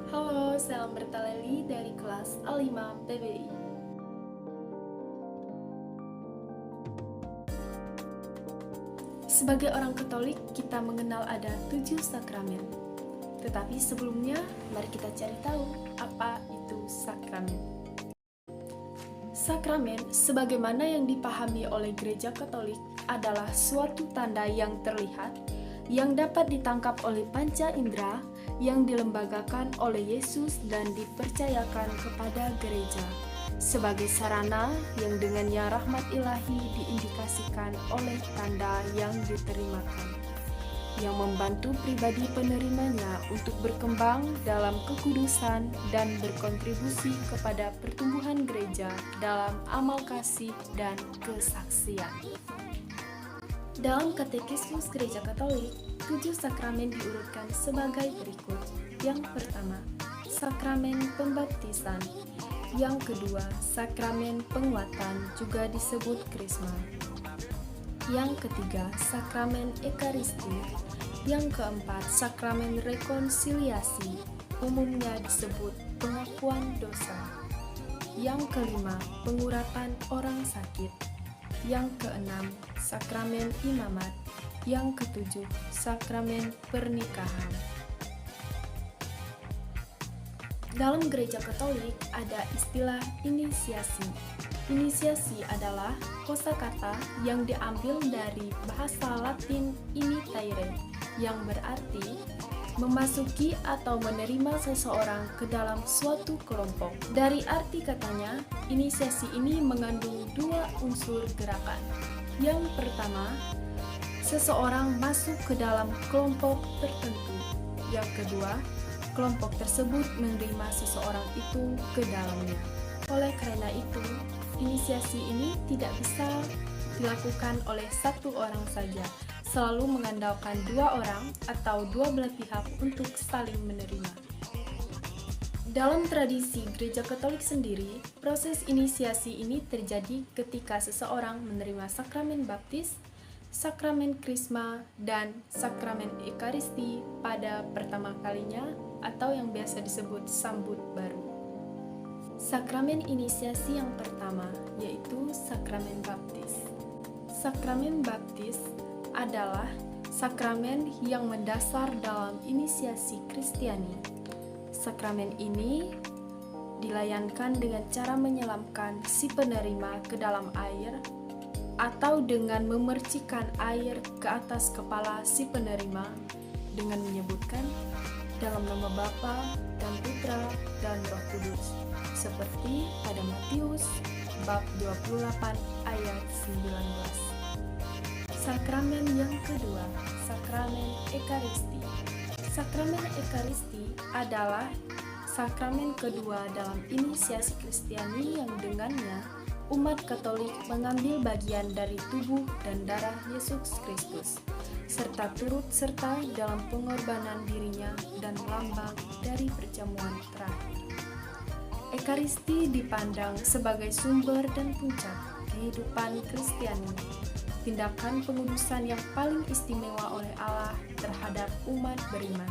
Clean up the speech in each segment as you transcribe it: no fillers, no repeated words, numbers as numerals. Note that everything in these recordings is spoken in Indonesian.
Halo, salam bertaleli dari kelas A5 PBI. Sebagai orang Katolik, kita mengenal ada 7 sakramen. Tetapi sebelumnya, mari kita cari tahu apa itu sakramen. Sakramen, sebagaimana yang dipahami oleh Gereja Katolik, adalah suatu tanda yang terlihat, yang dapat ditangkap oleh panca indera, yang dilembagakan oleh Yesus dan dipercayakan kepada gereja, sebagai sarana yang dengannya rahmat ilahi diindikasikan oleh tanda yang diterimakan, yang membantu pribadi penerimanya untuk berkembang dalam kekudusan dan berkontribusi kepada pertumbuhan gereja dalam amal kasih dan kesaksian. Dalam Katekismus Gereja Katolik, 7 sakramen diurutkan sebagai berikut. Yang pertama, sakramen pembaptisan. Yang kedua, sakramen penguatan, juga disebut krisma. Yang ketiga, sakramen ekaristi. Yang keempat, sakramen rekonsiliasi, umumnya disebut pengakuan dosa. Yang kelima, pengurapan orang sakit. Yang keenam, sakramen imamat. Yang ketujuh, sakramen pernikahan. Dalam Gereja Katolik ada istilah inisiasi. Inisiasi adalah kosakata yang diambil dari bahasa Latin initiare, yang berarti memasuki atau menerima seseorang ke dalam suatu kelompok. Dari arti katanya, inisiasi ini mengandung 2 unsur gerakan. Yang pertama, seseorang masuk ke dalam kelompok tertentu. Yang kedua, kelompok tersebut menerima seseorang itu ke dalamnya. Oleh karena itu, inisiasi ini tidak bisa dilakukan oleh satu orang saja, selalu mengandalkan 2 orang atau 2 belah pihak untuk saling menerima. Dalam tradisi Gereja Katolik sendiri, proses inisiasi ini terjadi ketika seseorang menerima sakramen baptis, sakramen krisma, dan sakramen ekaristi pada pertama kalinya atau yang biasa disebut sambut baru. Sakramen inisiasi yang pertama yaitu sakramen baptis. Sakramen baptis adalah sakramen yang mendasar dalam inisiasi Kristiani. Sakramen ini dilayankan dengan cara menyelamkan si penerima ke dalam air atau dengan memercikkan air ke atas kepala si penerima dengan menyebutkan dalam nama Bapa dan Putra dan Roh Kudus, seperti pada Matius bab 28 ayat 19. Sakramen yang kedua, sakramen ekaristi. Sakramen ekaristi adalah sakramen kedua dalam inisiasi Kristiani yang dengannya umat Katolik mengambil bagian dari tubuh dan darah Yesus Kristus, serta turut serta dalam pengorbanan dirinya dan lambang dari perjamuan terakhir. Ekaristi dipandang sebagai sumber dan puncak kehidupan Kristiani, tindakan pengudusan yang paling istimewa oleh Allah terhadap umat beriman,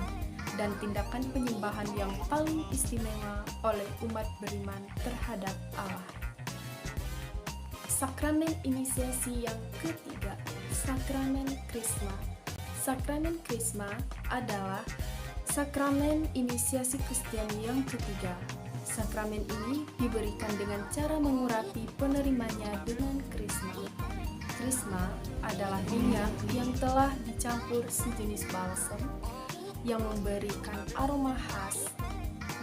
dan tindakan penyembahan yang paling istimewa oleh umat beriman terhadap Allah. Sakramen inisiasi yang ketiga, sakramen krisma. Sakramen krisma adalah sakramen inisiasi Kristiani yang ketiga. Sakramen ini diberikan dengan cara mengurapi penerimanya dengan krisma. Krisma adalah minyak yang telah dicampur sejenis balsam yang memberikan aroma khas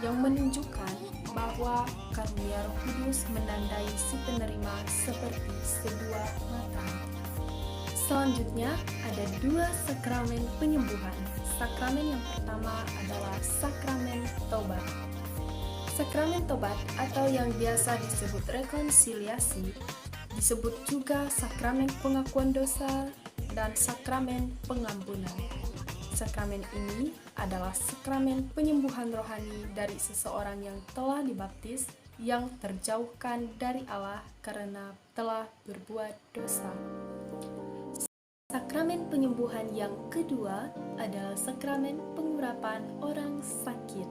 yang menunjukkan bahwa karunia Roh Kudus menandai si penerima seperti sebuah mata. Selanjutnya ada 2 sakramen penyembuhan. Sakramen yang pertama adalah sakramen tobat. Sakramen tobat atau yang biasa disebut rekonsiliasi disebut juga sakramen pengakuan dosa dan sakramen pengampunan. Sakramen ini adalah sakramen penyembuhan rohani dari seseorang yang telah dibaptis, yang terjauhkan dari Allah karena telah berbuat dosa. Sakramen penyembuhan yang kedua adalah sakramen pengurapan orang sakit.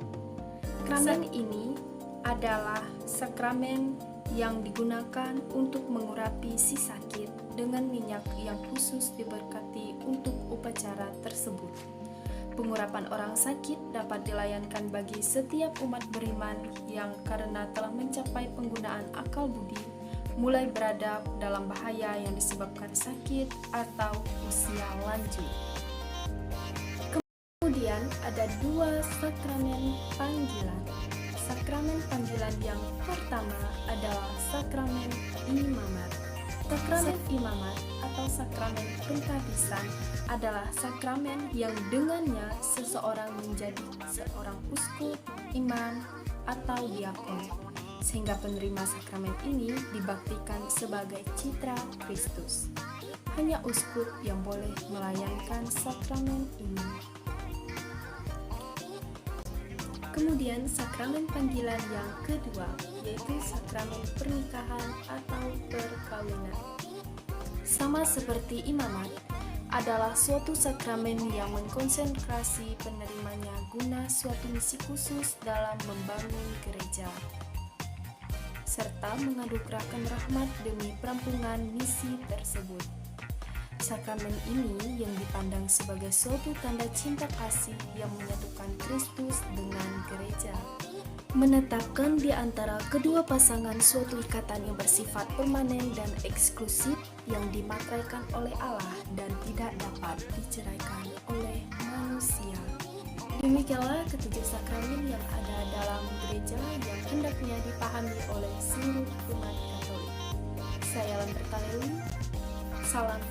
Sakramen ini adalah sakramen yang digunakan untuk mengurapi si sakit dengan minyak yang khusus diberkati untuk upacara tersebut. Pengurapan orang sakit dapat dilayankan bagi setiap umat beriman yang karena telah mencapai penggunaan akal budi, mulai berada dalam bahaya yang disebabkan sakit atau usia lanjut. Kemudian ada dua sakramen panggilan. Sakramen panggilan yang pertama adalah sakramen imamat. Sakramen imamat atau sakramen pengkadisan adalah sakramen yang dengannya seseorang menjadi seorang uskup, imam, atau diakon, sehingga penerima sakramen ini dibaktikan sebagai citra Kristus. Hanya uskup yang boleh melayankan sakramen ini. Kemudian sakramen panggilan yang kedua, yaitu sakramen pernikahan atau perkawinan. Sama seperti imamat, adalah suatu sakramen yang mengkonsentrasi penerimanya guna suatu misi khusus dalam membangun gereja, serta menganugerahkan rahmat demi perampungan misi tersebut. Sakramen ini yang dipandang sebagai suatu tanda cinta kasih yang menyatukan Kristus dengan gereja, menetapkan di antara kedua pasangan suatu ikatan yang bersifat permanen dan eksklusif yang dimateraikan oleh Allah dan tidak dapat diceraikan oleh manusia. Demikianlah ketujuh sakramen yang ada dalam gereja yang hendaknya dipahami oleh seluruh umat Katolik. Saya Lamberta Lewi, salam